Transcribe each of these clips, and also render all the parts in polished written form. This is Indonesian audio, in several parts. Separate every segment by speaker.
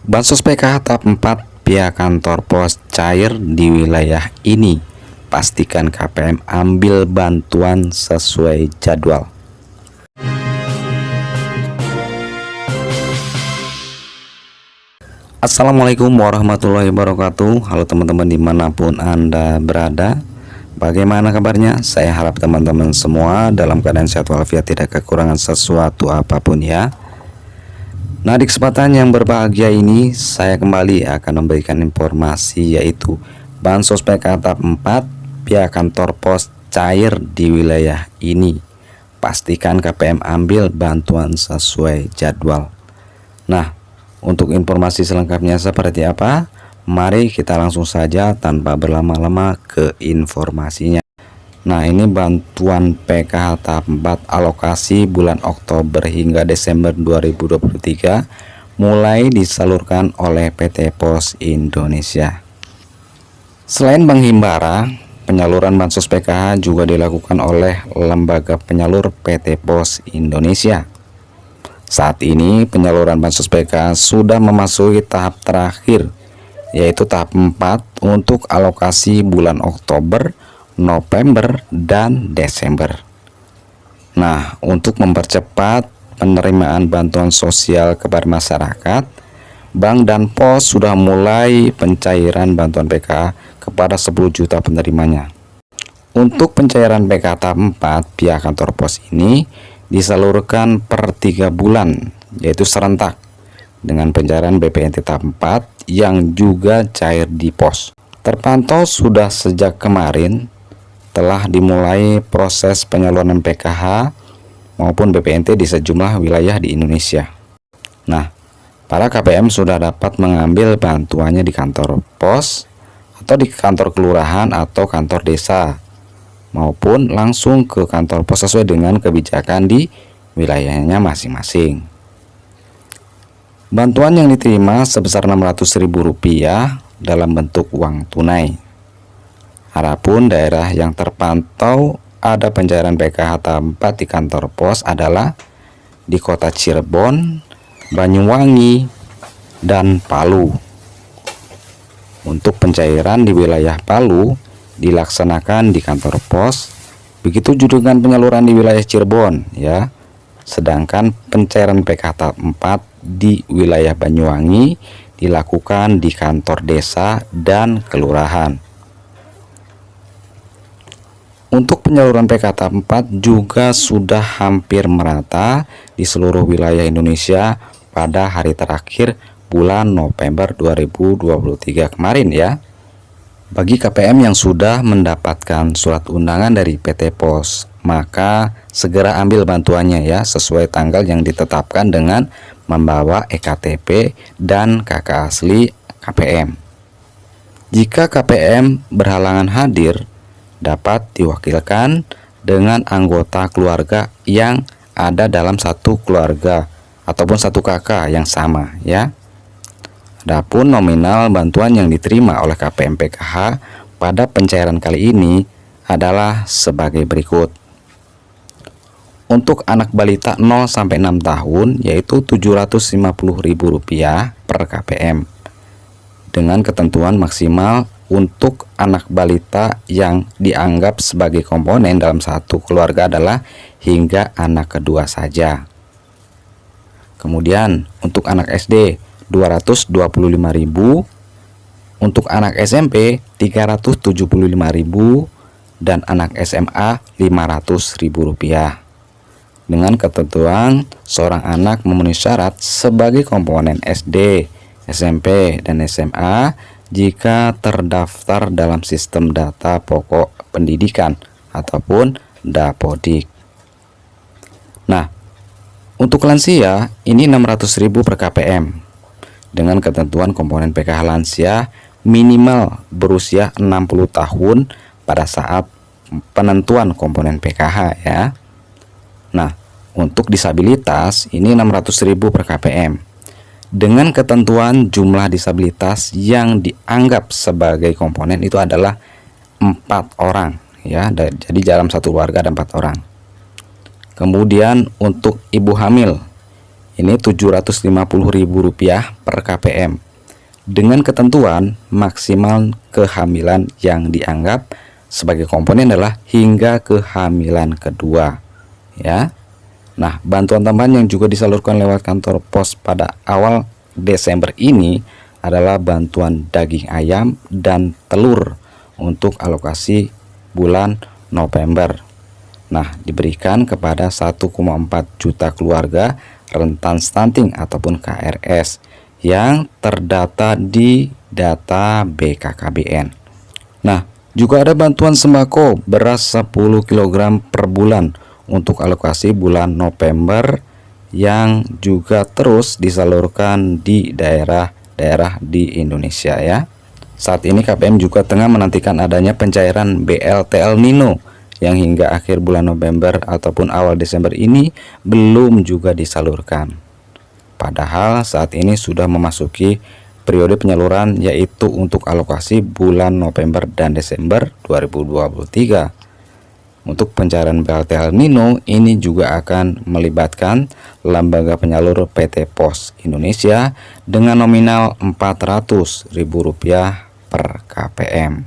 Speaker 1: Bansos PKH tahap 4 pihak kantor pos cair di wilayah ini. Pastikan KPM ambil bantuan sesuai jadwal. Assalamualaikum warahmatullahi wabarakatuh. Halo teman-teman dimanapun Anda berada. Bagaimana kabarnya? Saya harap teman-teman semua dalam keadaan sehat walafiat, tidak kekurangan sesuatu apapun ya. Nah, di kesempatan yang berbahagia ini saya kembali akan memberikan informasi, yaitu Bansos PKH tahap 4 pihak kantor pos cair di wilayah ini. Pastikan KPM ambil bantuan sesuai jadwal. Nah, untuk informasi selengkapnya seperti apa? Mari kita langsung saja tanpa berlama-lama ke informasinya. Nah, ini bantuan PKH tahap 4 alokasi bulan Oktober hingga Desember 2023 mulai disalurkan oleh PT Pos Indonesia. Selain Bank Himbara, penyaluran bansos PKH juga dilakukan oleh lembaga penyalur PT Pos Indonesia. Saat ini penyaluran bansos PKH sudah memasuki tahap terakhir, yaitu tahap 4 untuk alokasi bulan Oktober, November, dan Desember. Nah, untuk mempercepat penerimaan bantuan sosial kepada masyarakat, Bank dan Pos sudah mulai pencairan bantuan PKH kepada 10 juta penerimanya. Untuk pencairan PKH tahap 4, pihak kantor Pos ini disalurkan per 3 bulan, yaitu serentak, dengan pencairan BPNT tahap 4 yang juga cair di pos. Terpantau sudah sejak kemarin telah dimulai proses penyaluran PKH maupun BPNT di sejumlah wilayah di Indonesia. Nah, para KPM sudah dapat mengambil bantuannya di kantor pos atau di kantor kelurahan atau kantor desa, maupun langsung ke kantor pos sesuai dengan kebijakan di wilayahnya masing-masing. Bantuan yang diterima sebesar Rp600.000 dalam bentuk uang tunai. Adapun daerah yang terpantau ada pencairan PKH tahap 4 di kantor pos adalah di kota Cirebon, Banyuwangi, dan Palu. Untuk pencairan di wilayah Palu dilaksanakan di kantor pos, begitu juga dengan penyaluran di wilayah Cirebon ya. Sedangkan pencairan PKH tahap 4 di wilayah Banyuwangi dilakukan di kantor desa dan kelurahan. Untuk penyaluran PKH tahap 4 juga sudah hampir merata di seluruh wilayah Indonesia pada hari terakhir bulan November 2023 kemarin ya. Bagi KPM yang sudah mendapatkan surat undangan dari PT Pos, maka segera ambil bantuannya ya, sesuai tanggal yang ditetapkan dengan membawa EKTP dan KK asli KPM. Jika KPM berhalangan hadir, dapat diwakilkan dengan anggota keluarga yang ada dalam satu keluarga ataupun satu kakak yang sama ya. Adapun nominal bantuan yang diterima oleh KPM PKH pada pencairan kali ini adalah sebagai berikut. Untuk anak balita 0 sampai 6 tahun yaitu Rp750.000 per KPM. Dengan ketentuan maksimal untuk anak balita yang dianggap sebagai komponen dalam satu keluarga adalah hingga anak kedua saja. Kemudian untuk anak SD Rp225.000, untuk anak SMP Rp375.000, dan anak SMA Rp500.000. Dengan ketentuan seorang anak memenuhi syarat sebagai komponen SD, SMP, dan SMA jika terdaftar dalam sistem data pokok pendidikan ataupun Dapodik. Nah, untuk lansia ini Rp600.000 per KPM dengan ketentuan komponen PKH lansia minimal berusia 60 tahun pada saat penentuan komponen PKH ya. Nah, untuk disabilitas ini Rp600.000 per KPM dengan ketentuan jumlah disabilitas yang dianggap sebagai komponen itu adalah 4 orang ya. Jadi dalam satu keluarga ada 4 orang. Kemudian untuk ibu hamil Ini Rp750.000 per KPM. Dengan ketentuan maksimal kehamilan yang dianggap sebagai komponen adalah hingga kehamilan kedua, ya. Nah, bantuan tambahan yang juga disalurkan lewat kantor pos pada awal Desember ini adalah bantuan daging ayam dan telur untuk alokasi bulan November. Nah, diberikan kepada 1,4 juta keluarga rentan stunting ataupun KRS yang terdata di data BKKBN. Nah, juga ada bantuan sembako beras 10 kg per bulan untuk alokasi bulan November yang juga terus disalurkan di daerah-daerah di Indonesia, ya. Saat ini KPM juga tengah menantikan adanya pencairan BLT El Nino yang hingga akhir bulan November ataupun awal Desember ini belum juga disalurkan. Padahal saat ini sudah memasuki periode penyaluran, yaitu untuk alokasi bulan November dan Desember 2023. Untuk pencairan BLT El Nino ini juga akan melibatkan lembaga penyalur PT Pos Indonesia dengan nominal Rp400.000 per KPM.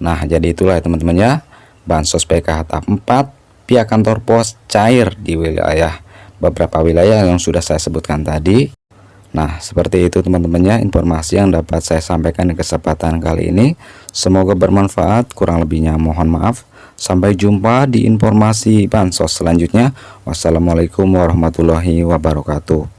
Speaker 1: Nah, jadi itulah ya teman-teman ya, Bansos PKH tahap 4 pihak kantor pos cair di beberapa wilayah yang sudah saya sebutkan tadi. Nah, seperti itu teman-temannya informasi yang dapat saya sampaikan di kesempatan kali ini. Semoga bermanfaat, kurang lebihnya mohon maaf. Sampai jumpa di informasi bansos selanjutnya. Wassalamualaikum warahmatullahi wabarakatuh.